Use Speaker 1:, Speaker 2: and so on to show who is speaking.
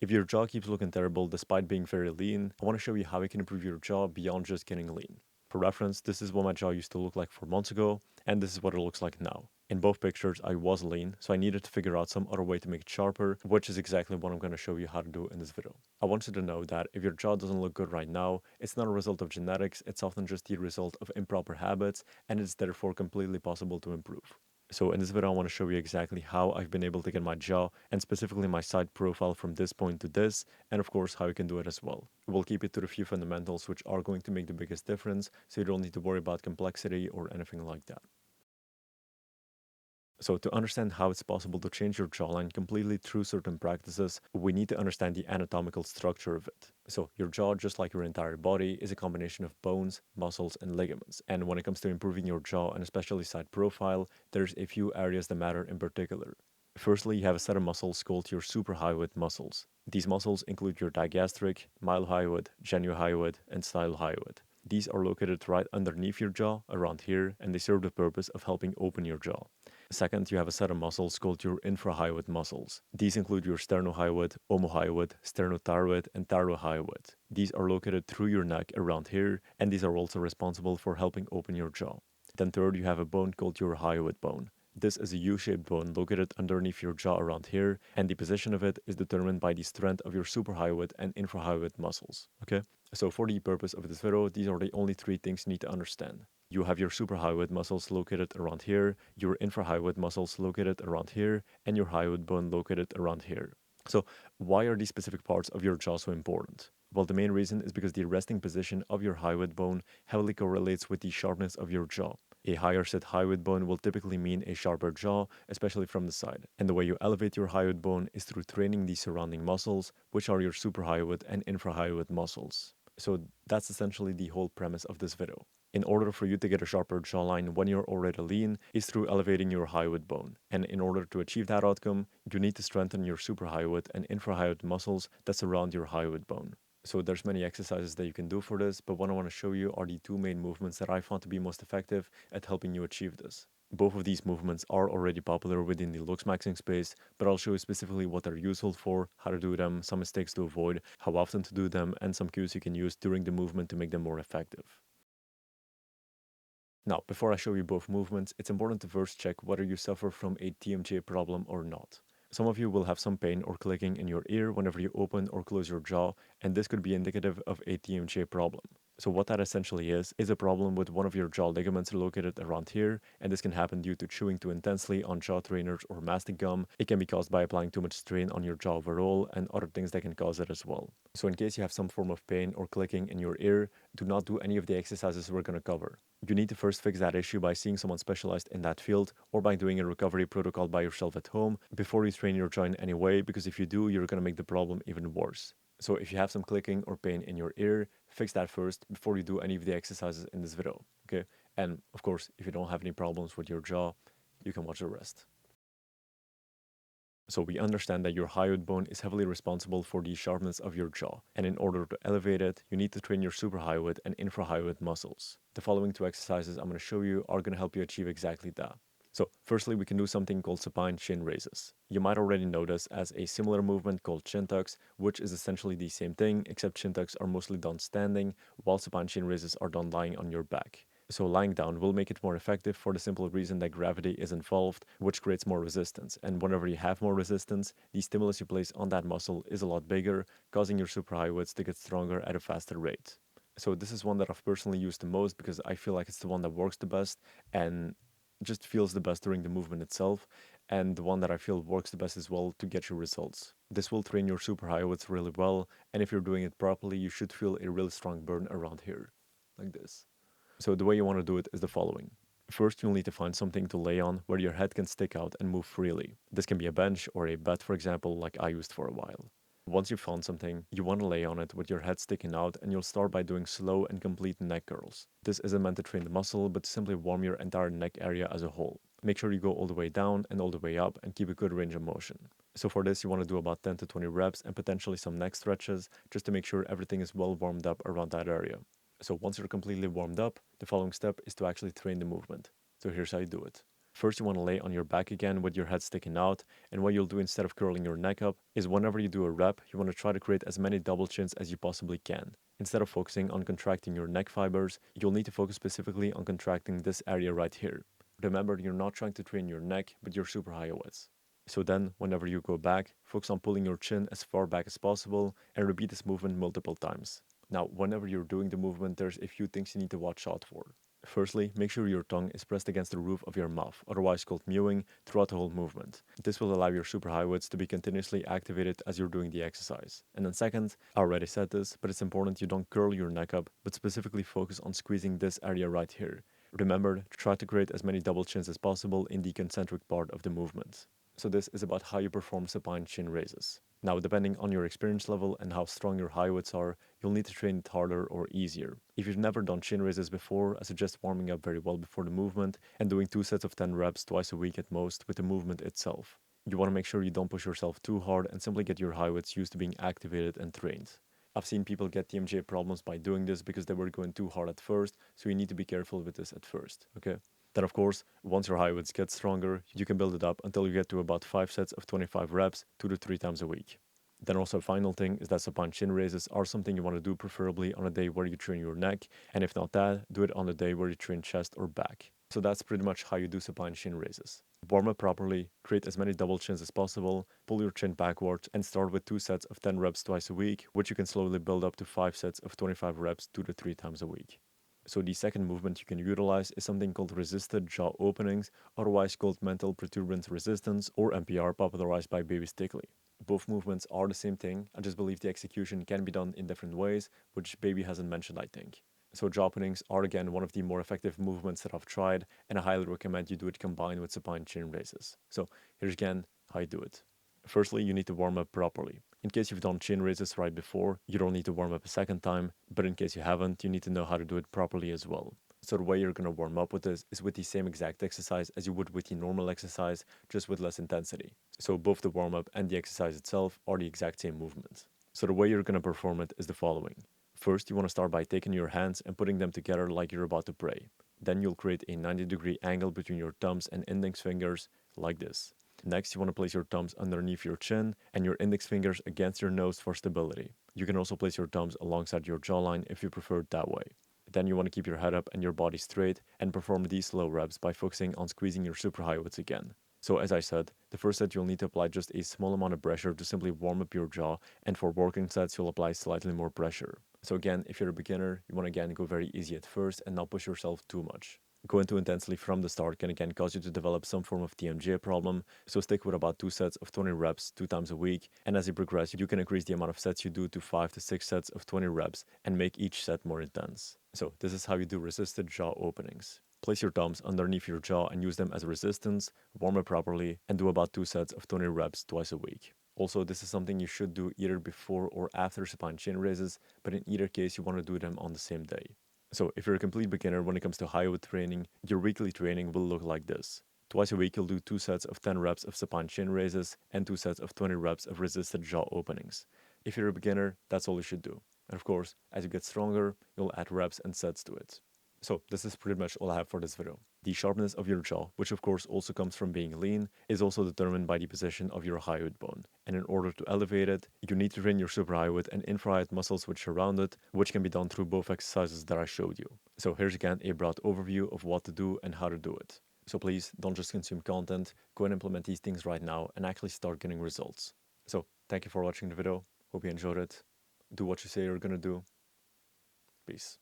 Speaker 1: If your jaw keeps looking terrible despite being very lean, I want to show you how you can improve your jaw beyond just getting lean. For reference, this is what my jaw used to look like 4 months ago, and this is what it looks like now. In both pictures, I was lean, so I needed to figure out some other way to make it sharper, which is exactly what I'm going to show you how to do in this video. I want you to know that if your jaw doesn't look good right now, it's not a result of genetics, it's often just the result of improper habits, and it's therefore completely possible to improve. So in this video, I want to show you exactly how I've been able to get my jaw and specifically my side profile from this point to this, and of course how you can do it as well. We'll keep it to the few fundamentals which are going to make the biggest difference, so you don't need to worry about complexity or anything like that. So to understand how it's possible to change your jawline completely through certain practices, we need to understand the anatomical structure of it. So your jaw, just like your entire body, is a combination of bones, muscles, and ligaments. And when it comes to improving your jaw and especially side profile, there's a few areas that matter in particular. Firstly, you have a set of muscles called your suprahyoid muscles. These muscles include your digastric, mylohyoid, genuhyoid, and stylohyoid. These are located right underneath your jaw, around here, and they serve the purpose of helping open your jaw. Second, you have a set of muscles called your infrahyoid muscles. These include your sternohyoid, omohyoid, sternothyroid, and thyrohyoid. These are located through your neck around here, and these are also responsible for helping open your jaw. Then third, you have a bone called your hyoid bone. This is a U-shaped bone located underneath your jaw around here, and the position of it is determined by the strength of your suprahyoid and infrahyoid muscles. Okay? So for the purpose of this video, these are the only three things you need to understand. You have your suprahyoid muscles located around here, your infrahyoid muscles located around here, and your hyoid bone located around here. So why are these specific parts of your jaw so important? Well, the main reason is because the resting position of your hyoid bone heavily correlates with the sharpness of your jaw. A higher set hyoid bone will typically mean a sharper jaw, especially from the side. And the way you elevate your hyoid bone is through training the surrounding muscles, which are your suprahyoid and infrahyoid muscles. So that's essentially the whole premise of this video. In order for you to get a sharper jawline when you're already lean is through elevating your hyoid bone. And in order to achieve that outcome, you need to strengthen your suprahyoid and infrahyoid muscles that surround your hyoid bone. So there's many exercises that you can do for this, but what I want to show you are the two main movements that I found to be most effective at helping you achieve this. Both of these movements are already popular within the Looksmaxing space, but I'll show you specifically what they're useful for, how to do them, some mistakes to avoid, how often to do them, and some cues you can use during the movement to make them more effective. Now, before I show you both movements, it's important to first check whether you suffer from a TMJ problem or not. Some of you will have some pain or clicking in your ear whenever you open or close your jaw, and this could be indicative of a TMJ problem. So what that essentially is a problem with one of your jaw ligaments located around here, and this can happen due to chewing too intensely on jaw trainers or mastic gum. It can be caused by applying too much strain on your jaw overall, and other things that can cause it as well. So in case you have some form of pain or clicking in your ear, do not do any of the exercises we're going to cover. You need to first fix that issue by seeing someone specialized in that field or by doing a recovery protocol by yourself at home before you train your jaw in any way, because if you do, you're going to make the problem even worse. So if you have some clicking or pain in your ear, fix that first before you do any of the exercises in this video, okay? And of course, if you don't have any problems with your jaw, you can watch the rest. So we understand that your hyoid bone is heavily responsible for the sharpness of your jaw, and in order to elevate it, you need to train your suprahyoid and infrahyoid muscles. The following two exercises I'm going to show you are going to help you achieve exactly that. So firstly, we can do something called supine chin raises. You might already know this as a similar movement called chin tucks, which is essentially the same thing, except chin tucks are mostly done standing, while supine chin raises are done lying on your back. So lying down will make it more effective for the simple reason that gravity is involved, which creates more resistance. And whenever you have more resistance, the stimulus you place on that muscle is a lot bigger, causing your suprahyoids to get stronger at a faster rate. So this is one that I've personally used the most because I feel like it's the one that works the best and just feels the best during the movement itself, and the one that I feel works the best as well to get you results. This will train your suprahyoids really well, and if you're doing it properly, you should feel a really strong burn around here, like this. So the way you want to do it is the following. First, you'll need to find something to lay on where your head can stick out and move freely. This can be a bench or a bed, for example, like I used for a while. Once you've found something, you want to lay on it with your head sticking out, and you'll start by doing slow and complete neck curls. This isn't meant to train the muscle, but to simply warm your entire neck area as a whole. Make sure you go all the way down and all the way up and keep a good range of motion. So for this, you want to do about 10 to 20 reps and potentially some neck stretches just to make sure everything is well warmed up around that area. So once you're completely warmed up, the following step is to actually train the movement. So here's how you do it. First, you want to lay on your back again with your head sticking out, and what you'll do instead of curling your neck up is whenever you do a rep, you want to try to create as many double chins as you possibly can. Instead of focusing on contracting your neck fibers, you'll need to focus specifically on contracting this area right here. Remember, you're not trying to train your neck, but your suprahyoids. So then, whenever you go back, focus on pulling your chin as far back as possible and repeat this movement multiple times. Now, whenever you're doing the movement, there's a few things you need to watch out for. Firstly, make sure your tongue is pressed against the roof of your mouth, otherwise called mewing, throughout the whole movement. This will allow your suprahyoids to be continuously activated as you're doing the exercise. And then second, I already said this, but it's important you don't curl your neck up, but specifically focus on squeezing this area right here. Remember to try to create as many double chins as possible in the concentric part of the movement. So this is about how you perform supine chin raises. Now, depending on your experience level and how strong your hyoids are, you'll need to train it harder or easier. If you've never done chin raises before, I suggest warming up very well before the movement and doing 2 sets of 10 reps twice a week at most with the movement itself. You want to make sure you don't push yourself too hard and simply get your hyoids used to being activated and trained. I've seen people get TMJ problems by doing this because they were going too hard at first, so you need to be careful with this at first, okay? Then, of course, once your hyoids get stronger, you can build it up until you get to about 5 sets of 25 reps 2 to 3 times a week. Then also a final thing is that supine chin raises are something you want to do preferably on a day where you train your neck, and if not that, do it on a day where you train chest or back. So that's pretty much how you do supine chin raises. Warm up properly, create as many double chins as possible, pull your chin backwards, and start with 2 sets of 10 reps twice a week, which you can slowly build up to 5 sets of 25 reps 2 to 3 times a week. So the second movement you can utilize is something called resisted jaw openings, otherwise called mental protuberance resistance or MPR, popularized by Baby Stickley. Both movements are the same thing, I just believe the execution can be done in different ways, which Baby hasn't mentioned, I think. So jaw openings are again one of the more effective movements that I've tried, and I highly recommend you do it combined with supine chin raises. So here's again how you do it. Firstly, you need to warm up properly. In case you've done chin raises right before, you don't need to warm up a second time, but in case you haven't, you need to know how to do it properly as well. So the way you're going to warm up with this is with the same exact exercise as you would with the normal exercise, just with less intensity. So both the warm up and the exercise itself are the exact same movement. So the way you're going to perform it is the following. First, you want to start by taking your hands and putting them together like you're about to pray. Then you'll create a 90-degree angle between your thumbs and index fingers, like this. Next, you want to place your thumbs underneath your chin and your index fingers against your nose for stability. You can also place your thumbs alongside your jawline if you prefer it that way. Then you want to keep your head up and your body straight and perform these slow reps by focusing on squeezing your suprahyoids again. So as I said, the first set you'll need to apply just a small amount of pressure to simply warm up your jaw, and for working sets you'll apply slightly more pressure. So again, if you're a beginner, you want to again go very easy at first and not push yourself too much. Going too intensely from the start can again cause you to develop some form of TMJ problem, so stick with about 2 sets of 20 reps 2 times a week, and as you progress, you can increase the amount of sets you do to 5 to 6 sets of 20 reps and make each set more intense. So this is how you do resisted jaw openings. Place your thumbs underneath your jaw and use them as resistance, warm up properly, and do about 2 sets of 20 reps twice a week. Also, this is something you should do either before or after supine chin raises, but in either case you want to do them on the same day. So if you're a complete beginner when it comes to hyoid training, your weekly training will look like this. Twice a week you'll do 2 sets of 10 reps of supine chin raises and 2 sets of 20 reps of resisted jaw openings. If you're a beginner, that's all you should do. And of course, as you get stronger, you'll add reps and sets to it. So this is pretty much all I have for this video. The sharpness of your jaw, which of course also comes from being lean, is also determined by the position of your hyoid bone. And in order to elevate it, you need to train your suprahyoid and infrahyoid muscles which surround it, which can be done through both exercises that I showed you. So here's again a broad overview of what to do and how to do it. So please don't just consume content, go and implement these things right now and actually start getting results. So thank you for watching the video, hope you enjoyed it. Do what you say you're gonna do. Peace.